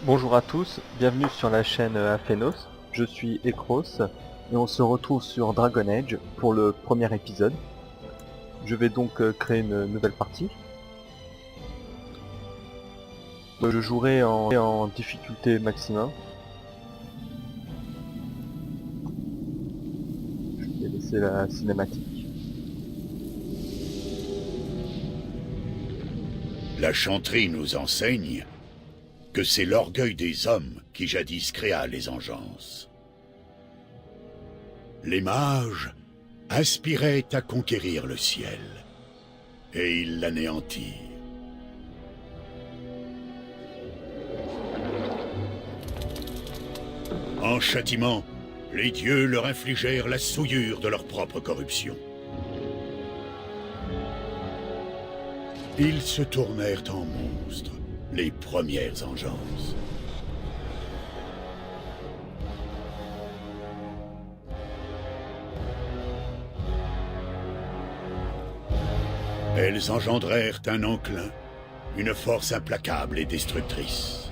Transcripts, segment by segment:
Bonjour à tous, bienvenue sur la chaîne Aphenos, je suis Ekros et on se retrouve sur Dragon Age pour le premier épisode. Je vais donc créer une nouvelle partie. Je jouerai en difficulté maximum. Je vais laisser la cinématique. La chanterie nous enseigne que c'est l'orgueil des hommes qui jadis créa les engences. Les mages aspiraient à conquérir le ciel, et ils l'anéantirent. En châtiment, les dieux leur infligèrent la souillure de leur propre corruption. Ils se tournèrent en monstres, les premières engences. Elles engendrèrent un enclin, une force implacable et destructrice.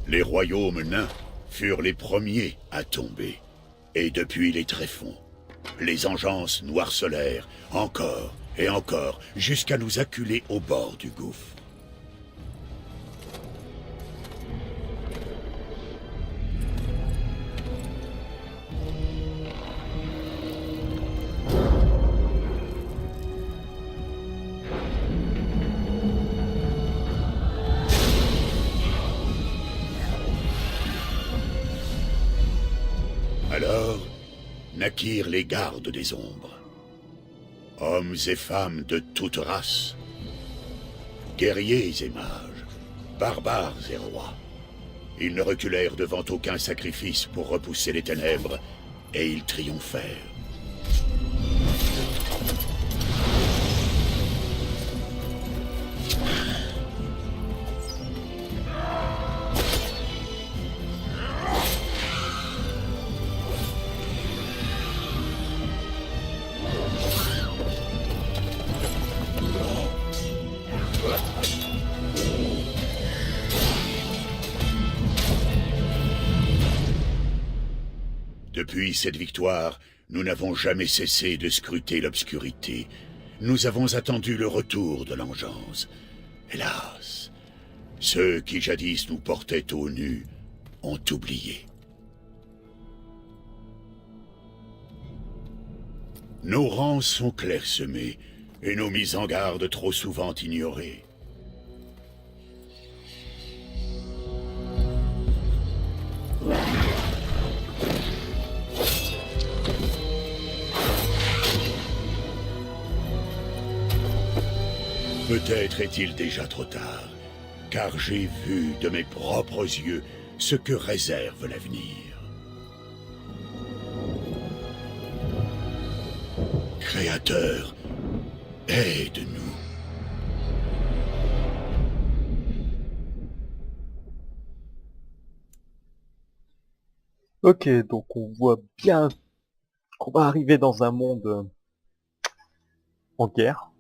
Les royaumes nains furent les premiers à tomber, et depuis les tréfonds, les engences nous harcelèrent encore et encore, jusqu'à nous acculer au bord du gouffre. Alors, naquirent les gardes des ombres. Hommes et femmes de toutes races, guerriers et mages, barbares et rois. Ils ne reculèrent devant aucun sacrifice pour repousser les ténèbres, et ils triomphèrent. Depuis cette victoire, nous n'avons jamais cessé de scruter l'obscurité. Nous avons attendu le retour de l'engeance. Hélas, ceux qui jadis nous portaient au nu ont oublié. Nos rangs sont clairsemés et nos mises en garde trop souvent ignorées. Peut-être est-il déjà trop tard, car j'ai vu de mes propres yeux ce que réserve l'avenir. Créateur, aide-nous. Ok, donc on voit bien qu'on va arriver dans un monde en guerre,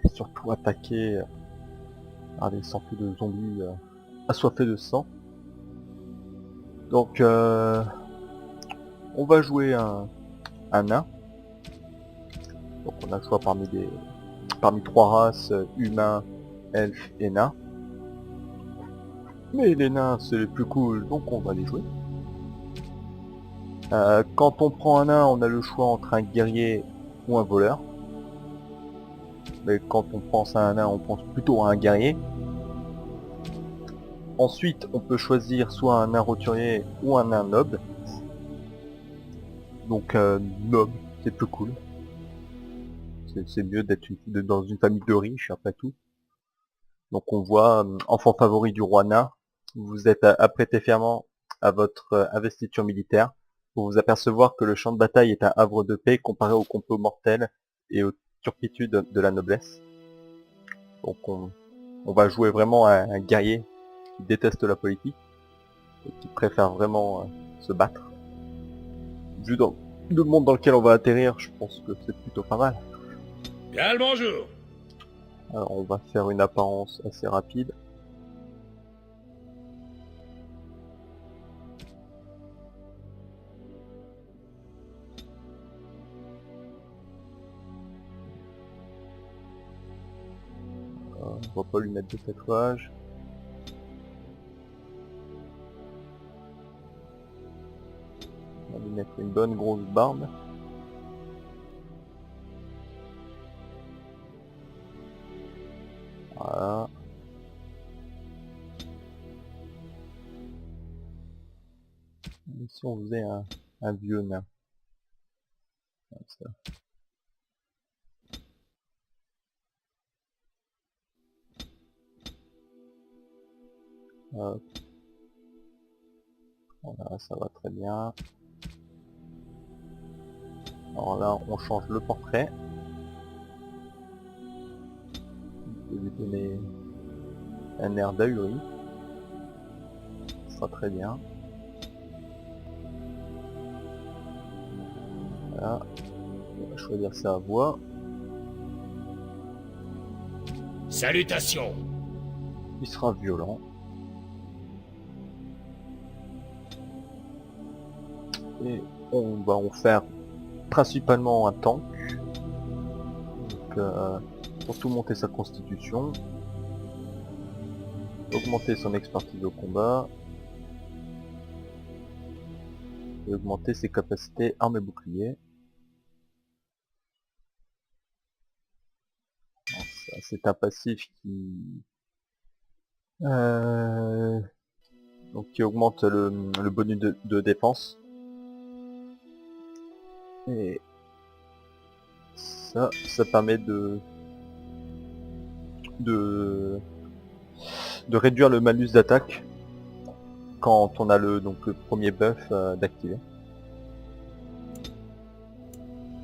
et surtout attaqué par des centaines de zombies assoiffés de sang. Donc on va jouer un nain. Donc on a le choix parmi trois races, humains, elfes et nains. Mais les nains c'est les plus cool, donc on va les jouer. Quand on prend un nain, on a le choix entre un guerrier ou un voleur. Mais quand on pense à un nain, on pense plutôt à un guerrier. Ensuite, on peut choisir soit un nain roturier ou un nain noble. Donc noble, c'est plus cool. C'est mieux d'être dans une famille de riches, après tout. Donc on voit, enfant favori du roi nain, vous êtes apprêté fièrement à votre investiture militaire, pour vous apercevoir que le champ de bataille est un havre de paix comparé au complot mortel et aux turpitudes de la noblesse. Donc on va jouer vraiment un guerrier qui déteste la politique et qui préfère vraiment se battre. Vu dans le monde dans lequel on va atterrir, je pense que c'est plutôt pas mal. Bien le bonjour. Alors on va faire une apparence assez rapide. On va pas lui mettre de tatouage. On va lui mettre une bonne grosse barbe. Voilà. Et si on faisait un vieux nain. Comme ça. Hop. Voilà, ça va très bien. Alors là, on change le portrait. Je vais lui donner un air d'ahuri. Ça sera très bien. Voilà. On va choisir sa voix. Salutations! Il sera violent. Et on va en faire principalement un tank. Donc, surtout monter sa constitution. Augmenter son expertise au combat. Et augmenter ses capacités armes et boucliers. C'est un passif qui augmente le bonus de défense. Et ça permet de réduire le malus d'attaque quand on a le premier buff d'activer.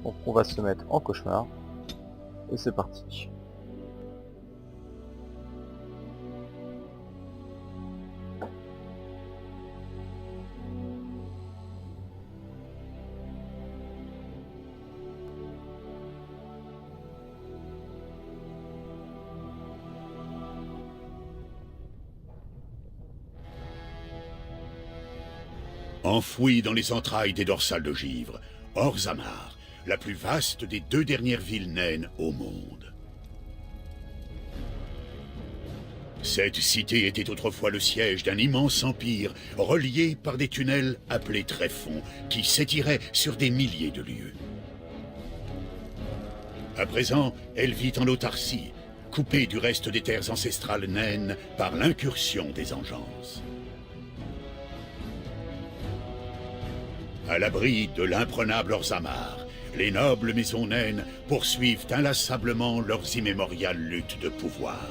Donc on va se mettre en cauchemar et c'est parti. Enfouie dans les entrailles des dorsales de givre, Orzammar, la plus vaste des 2 dernières villes naines au monde. Cette cité était autrefois le siège d'un immense empire, relié par des tunnels appelés tréfonds, qui s'étiraient sur des milliers de lieues. À présent, elle vit en autarcie, coupée du reste des terres ancestrales naines par l'incursion des engences. À l'abri de l'imprenable Orzammar, les nobles maisons naines poursuivent inlassablement leurs immémoriales luttes de pouvoir.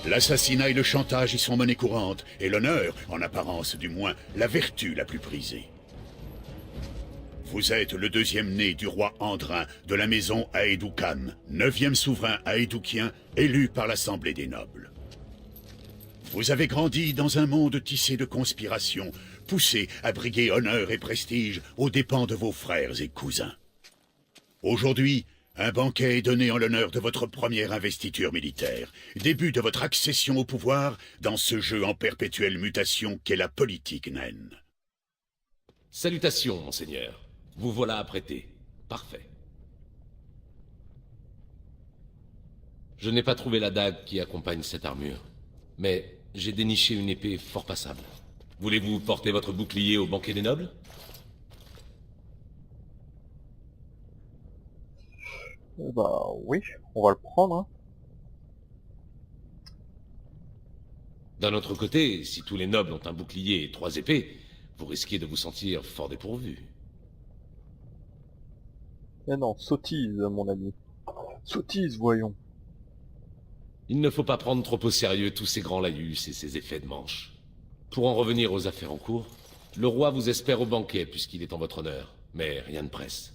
L'assassinat et le chantage y sont monnaie courante, et l'honneur, en apparence du moins, la vertu la plus prisée. Vous êtes le 2e né du roi Andrin de la maison Aedoukan, 9e souverain aédoukien élu par l'Assemblée des nobles. Vous avez grandi dans un monde tissé de conspirations, poussé à briguer honneur et prestige aux dépens de vos frères et cousins. Aujourd'hui, un banquet est donné en l'honneur de votre première investiture militaire, début de votre accession au pouvoir dans ce jeu en perpétuelle mutation qu'est la politique naine. Salutations, monseigneur. Vous voilà apprêté. Parfait. Je n'ai pas trouvé la dague qui accompagne cette armure, mais j'ai déniché une épée fort passable. Voulez-vous porter votre bouclier au banquet des nobles? Bah oui, on va le prendre. Hein. D'un autre côté, si tous les nobles ont un bouclier et 3 épées, vous risquez de vous sentir fort dépourvu. Mais non, sottise mon ami. Sottise, voyons. Il ne faut pas prendre trop au sérieux tous ces grands laïus et ces effets de manche. Pour en revenir aux affaires en cours, le roi vous espère au banquet puisqu'il est en votre honneur, mais rien ne presse.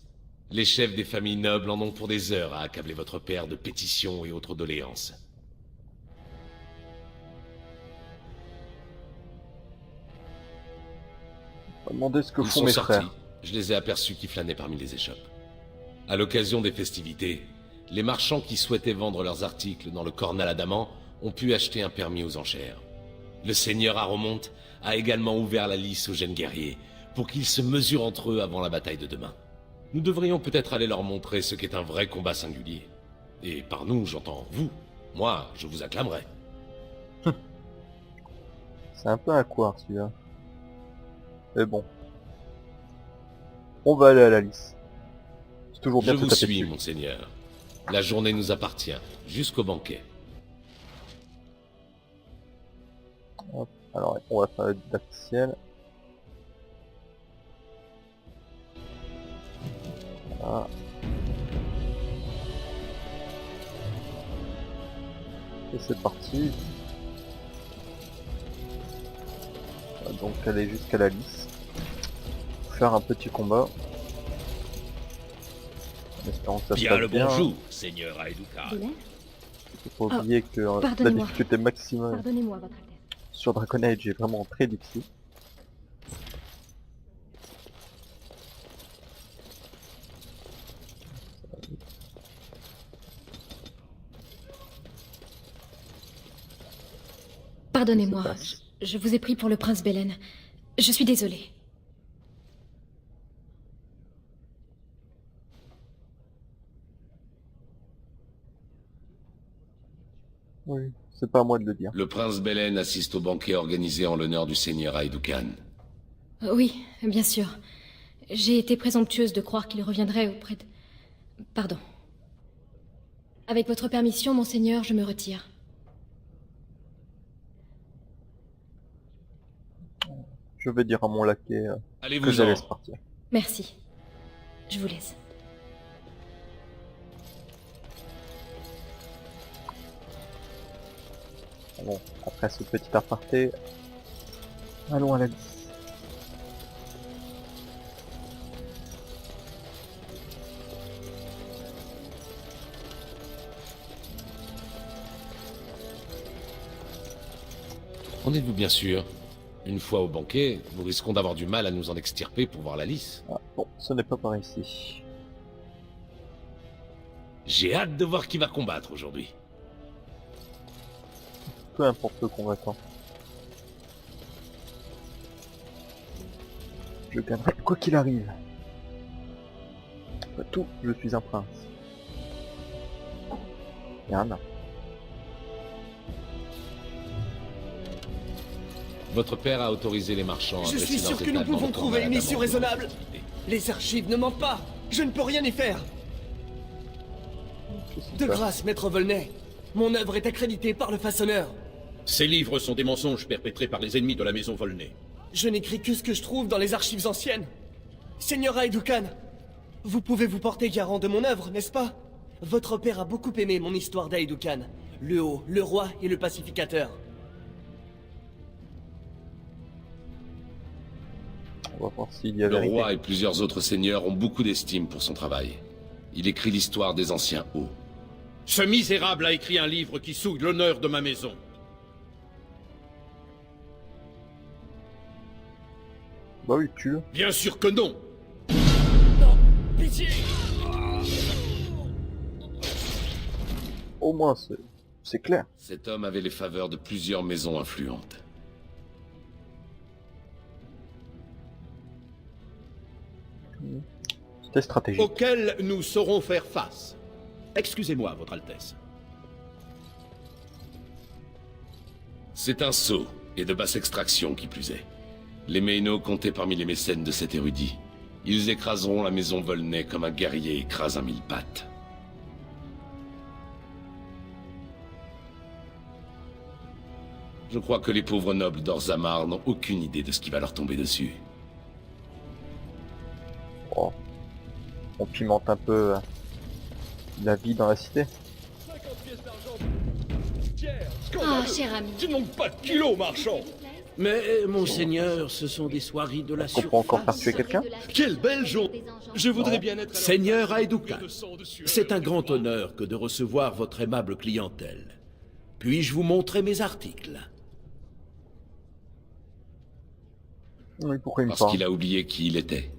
Les chefs des familles nobles en ont pour des heures à accabler votre père de pétitions et autres doléances. On va demander ce que Ils font sont mes sortis. frères. Je les ai aperçus qui flânaient parmi les échoppes. À l'occasion des festivités, Les marchands qui souhaitaient vendre leurs articles dans le Cornal Adamant ont pu acheter un permis aux enchères. Le seigneur Aromonte a également ouvert la lice aux jeunes guerriers pour qu'ils se mesurent entre eux avant la bataille de demain. Nous devrions peut-être aller leur montrer ce qu'est un vrai combat singulier. Et par nous, j'entends vous. Moi, je vous acclamerai. C'est un peu un couard celui-là. Mais bon. On va aller à la lice. C'est toujours bien Je de se vous taper suis, dessus. monseigneur. La journée nous appartient, jusqu'au banquet. Alors, on va faire le dactyl. Voilà. Et c'est parti. On va donc aller jusqu'à la lice. Faire un petit combat. En espérant que ça se Bien passe le bien. bonjour, seigneur Aeduca. Belen, Il faut pas oublier que la pardonnez-moi. difficulté maximale pardonnez-moi, Votre Altesse. sur Dragon Age est vraiment très difficile. Pardonnez-moi, Ça passe. je vous ai pris pour le prince Belen. Je suis désolée. Oui, c'est pas à moi de le dire. Le prince Belen assiste au banquet organisé en l'honneur du seigneur Aïdoukan. Oui, bien sûr. J'ai été présomptueuse de croire qu'il reviendrait auprès de... Pardon. Avec votre permission, monseigneur, je me retire. Je vais dire à mon laquais que je Allez-vous-en. laisse partir. Merci. Je vous laisse. Bon, après ce petit aparté, allons à la lice. En êtes-vous bien sûr? Une fois au banquet, nous risquons d'avoir du mal à nous en extirper pour voir la lice. Ah, bon, ce n'est pas par ici. J'ai hâte de voir qui va combattre aujourd'hui. Peu importe le combattant. Je gagnerai quoi qu'il arrive. Après tout, je suis un prince. Et un nain. Votre père a autorisé les marchands à Je dresser suis sûr leurs que nous étals dans pouvons le trouver Cornal une issue Adamant. raisonnable. Les archives ne mentent pas. Je ne peux rien y faire. Je suis De pas- grâce, maître Volney. Mon œuvre est accréditée par le façonneur. Ces livres sont des mensonges perpétrés par les ennemis de la maison Volney. Je n'écris que ce que je trouve dans les archives anciennes. Seigneur Aeducan, vous pouvez vous porter garant de mon œuvre, n'est-ce pas? Votre père a beaucoup aimé mon histoire d'Aeducan. Le haut, le roi et le pacificateur. On va voir s'il y a Le vérité. roi et plusieurs autres seigneurs ont beaucoup d'estime pour son travail. Il écrit l'histoire des anciens hauts. Ce misérable a écrit un livre qui souille l'honneur de ma maison. Bah oui, tue. Bien sûr que non. Non, pitié! Au moins, c'est clair. Cet homme avait les faveurs de plusieurs maisons influentes. C'était stratégique. Auquel nous saurons faire face. Excusez-moi, Votre Altesse. C'est un sceau, et de basse extraction qui plus est. Les Méno comptaient parmi les mécènes de cet érudit. Ils écraseront la maison Volney comme un guerrier écrase un mille-pattes. Je crois que les pauvres nobles d'Orzamar n'ont aucune idée de ce qui va leur tomber dessus. Oh. On pimente un peu la vie dans la cité. Ah, cher ami. Tu ne manques pas de kilos, marchand. Mais, monseigneur, ce sont des soieries de la Qu'on peut encore faire tuer quelqu'un. Quelle belle journée. Je voudrais bien être... Seigneur Aeducan, c'est un grand honneur que de recevoir votre aimable clientèle. Puis-je vous montrer mes articles? Oui, pourquoi il me Parce parle? qu'il a oublié qui il était.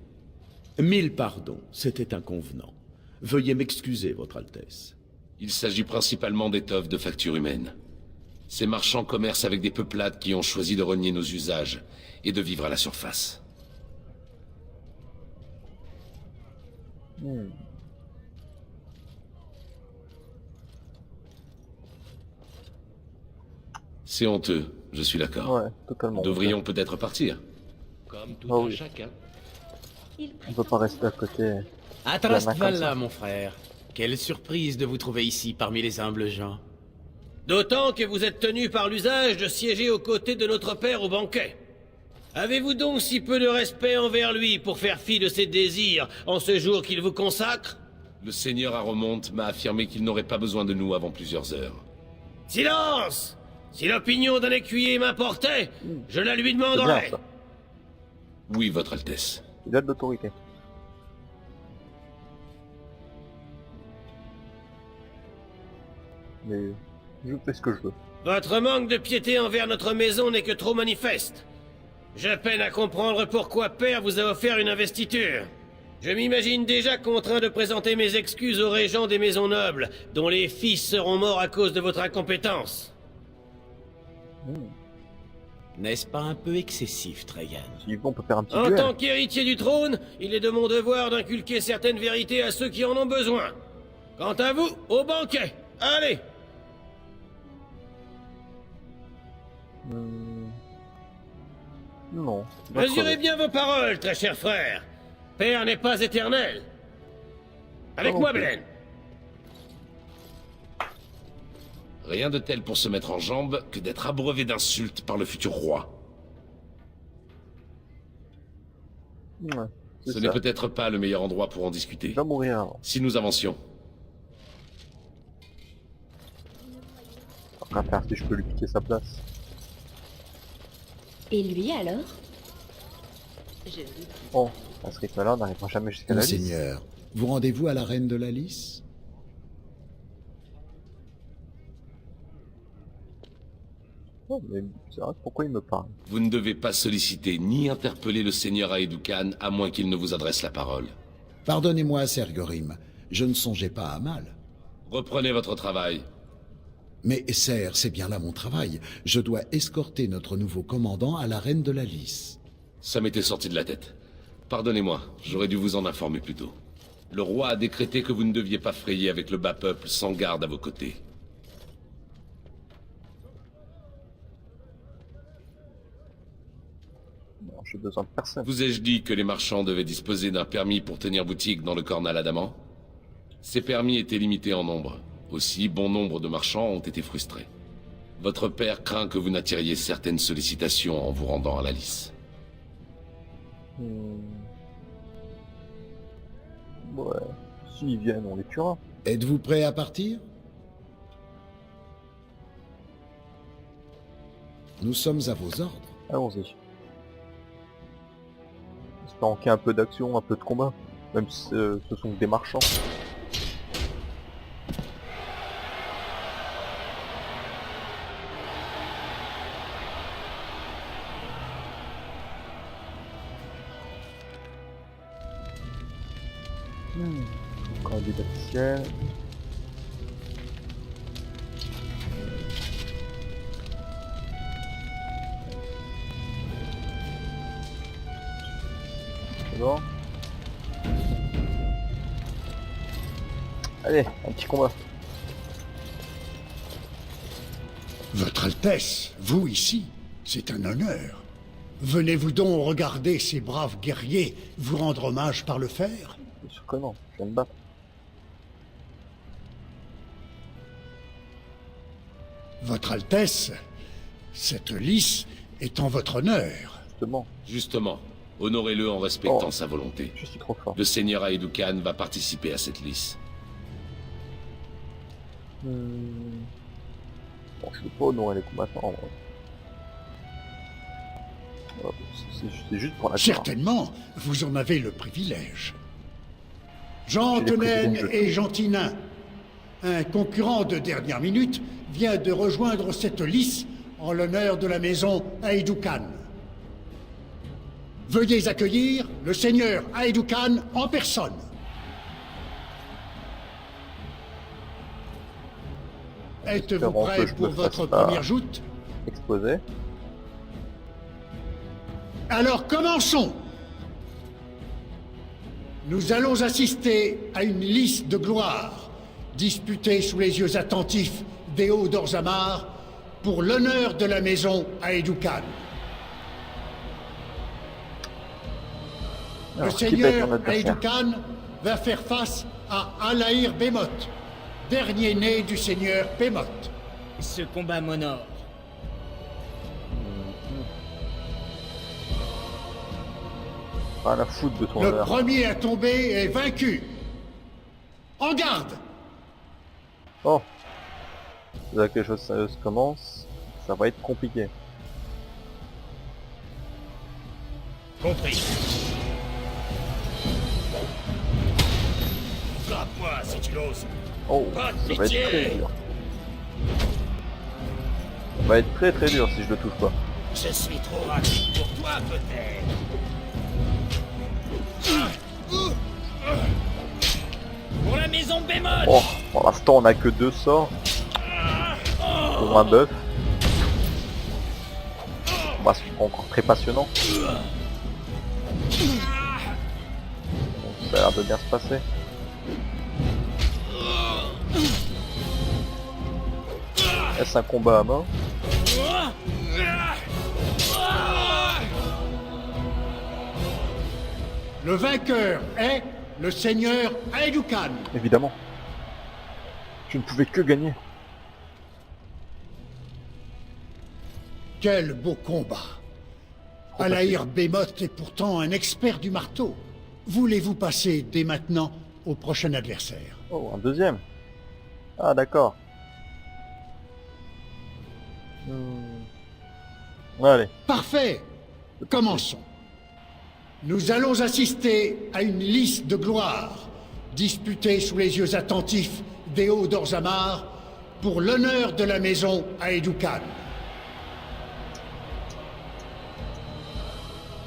1000 pardons, c'était inconvenant. Veuillez m'excuser, Votre Altesse. Il s'agit principalement d'étoffes de facture humaine. Ces marchands commercent avec des peuplades qui ont choisi de renier nos usages et de vivre à la surface. C'est honteux, je suis d'accord. Ouais, totalement. Nous devrions peut-être partir. Comme tout Ah un oui. chacun. On peut pas rester à côté. Atrastvala, mon frère. Quelle surprise de vous trouver ici parmi les humbles gens. D'autant que vous êtes tenu par l'usage de siéger aux côtés de notre père au banquet. Avez-vous donc si peu de respect envers lui pour faire fi de ses désirs en ce jour qu'il vous consacre? Le seigneur Aromonte m'a affirmé qu'il n'aurait pas besoin de nous avant plusieurs heures. Silence! Si l'opinion d'un écuyer m'importait, je la lui C'est bien demanderais. ça. Oui, votre Altesse. Il a de l'autorité. Mais je fais ce que je veux. Votre manque de piété envers notre maison n'est que trop manifeste. Je peine à comprendre pourquoi Père vous a offert une investiture. Je m'imagine déjà contraint de présenter mes excuses aux régents des maisons nobles, dont les fils seront morts à cause de votre incompétence. N'est-ce pas un peu excessif, Trajan? Si on peut faire un petit En duel. tant qu'héritier du trône, il est de mon devoir d'inculquer certaines vérités à ceux qui en ont besoin. Quant à vous, au banquet, allez! Non. Mesurez bien vos paroles, très cher frère. Père n'est pas éternel. Avec moi, Belen. Rien de tel pour se mettre en jambe que d'être abreuvé d'insultes par le futur roi. Ouais, Ce c'est n'est ça. peut-être pas le meilleur endroit pour en discuter. Il va mourir avant. Si nous avancions. Après, faire si je peux lui piquer sa place. Et lui alors? Bon, à ce rythme-là, on n'arrivera jamais jusqu'à la liste. Monseigneur, vous rendez-vous à la reine de la Lys? Oh, mais c'est vrai, pourquoi il me parle? Vous ne devez pas solliciter ni interpeller le seigneur Aedoukan à moins qu'il ne vous adresse la parole. Pardonnez-moi, Ser Gorim, je ne songeais pas à mal. Reprenez votre travail. Mais Ser, c'est bien là mon travail. Je dois escorter notre nouveau commandant à la reine de la Lys. Ça m'était sorti de la tête. Pardonnez-moi, j'aurais dû vous en informer plus tôt. Le roi a décrété que vous ne deviez pas frayer avec le bas peuple sans garde à vos côtés. Non, j'ai besoin de personne. Vous ai-je dit que les marchands devaient disposer d'un permis pour tenir boutique dans le Cornal Adamant? Ces permis étaient limités en nombre. Aussi, bon nombre de marchands ont été frustrés. Votre père craint que vous n'attiriez certaines sollicitations en vous rendant à la Lys. Ouais. S'ils viennent, on les tuera. Êtes-vous prêt à partir? Nous sommes à vos ordres. Allons-y. Espérons qu'il y ait un peu d'action, un peu de combat. Même si ce sont que des marchands. Encore des bâticiels. C'est bon. Allez, un petit combat. Votre Altesse, vous ici, c'est un honneur. Venez-vous donc regarder ces braves guerriers vous rendre hommage par le fer? Bien sûr que non, je viens de battre. Votre Altesse, cette Lys est en votre honneur. Justement, Justement, honorez-le en respectant Oh. sa volonté. je suis trop fort. Le seigneur Aedoukan va participer à cette Lys. Bon, je peux pas honorer les combattants. En vrai. Oh, c'est juste pour la gloire. Certainement, vous en avez le privilège. Jean J'ai les Tenaine privilèges de et Jean Tinin, un concurrent de dernière minute, vient de rejoindre cette Lys en l'honneur de la maison Aedoukan. Veuillez accueillir le seigneur Aedoukan en personne. êtes-vous espérant prêt que je pour me votre fasse pas première joute? exploser. Alors commençons! Nous allons assister à une liste de gloire, disputée sous les yeux attentifs des hauts d'Orzammar, pour l'honneur de la maison Aeducan. Le Alors, qui va être mon seigneur adversaire? Aeducan va faire face à Alaïr Bemoth, dernier né du seigneur Bemoth. Ce combat m'honore. Pas la foutre de ton Le honneur. premier à tomber est vaincu. En garde! Oh, là que les choses sérieuses commencent, ça va être compliqué. Compris. Frappe-moi si tu l'oses. Oh, Pas de ça va être pitié. très dur. Ça va être très dur si je le touche pas. Je suis trop rapide pour toi, peut-être. Pour la maison Bémol. Oh, pour l'instant on a que 2 sorts. Pour un buff. Bah, c'est encore très passionnant. Donc, ça a l'air de bien se passer. Est-ce un combat à mort? Le vainqueur est le seigneur Aeducan. Évidemment. Je ne pouvais que gagner. Quel beau combat. Alaïr Bemoth est pourtant un expert du marteau. Voulez-vous passer dès maintenant au prochain adversaire? Oh, un deuxième. Ah, d'accord. Allez. Parfait. Commençons. Nous allons assister à une liste de gloire, disputée sous les yeux attentifs des hauts d'Orzammar, pour l'honneur de la maison Aeducan.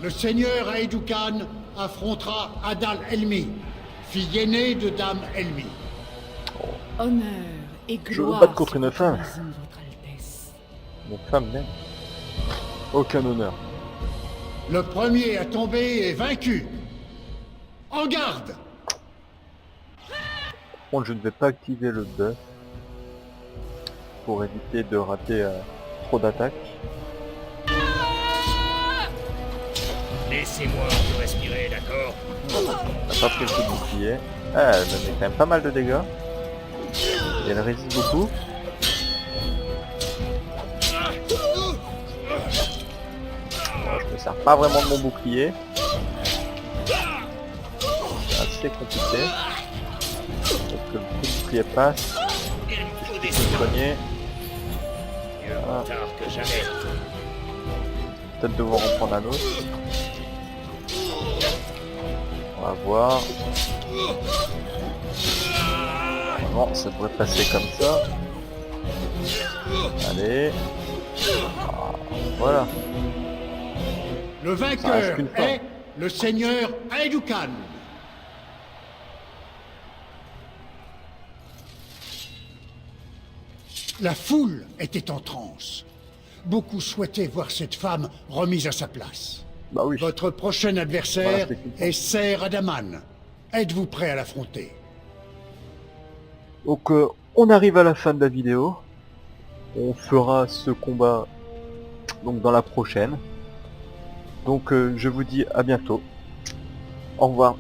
Le seigneur Aeducan affrontera Adal Elmi, fille aînée de Dame Elmi. Honneur et Je veux gloire. battre contre une femme. sur votre Altesse. Une femme même. Aucun honneur. Le premier à tomber est vaincu. En garde! Par contre, je ne vais pas activer le buff pour éviter de rater trop d'attaques. Laissez-moi vous respirer, d'accord? Elle n'a pas pris le coup de bouclier. Ah, elle me met quand même pas mal de dégâts. Et elle résiste beaucoup. Bon, je me sers pas vraiment de mon bouclier. C'est assez compliqué. Parce que le coup de bouclier passe. Il me faut des Je peux soigner. mieux vaut tard que jamais. Peut-être devoir en prendre un autre. On va voir. Normalement, ça devrait passer comme ça. Allez. Ah, voilà. Le Ça reste vainqueur qu'une fois. est le seigneur Aeducan. La foule était en transe. Beaucoup souhaitaient voir cette femme remise à sa place. Bah oui. Votre prochain adversaire Voilà, c'est tout. est Ser Adaman. Êtes-vous prêt à l'affronter? Donc on arrive à la fin de la vidéo. On fera ce combat donc dans la prochaine. Donc je vous dis à bientôt. Au revoir.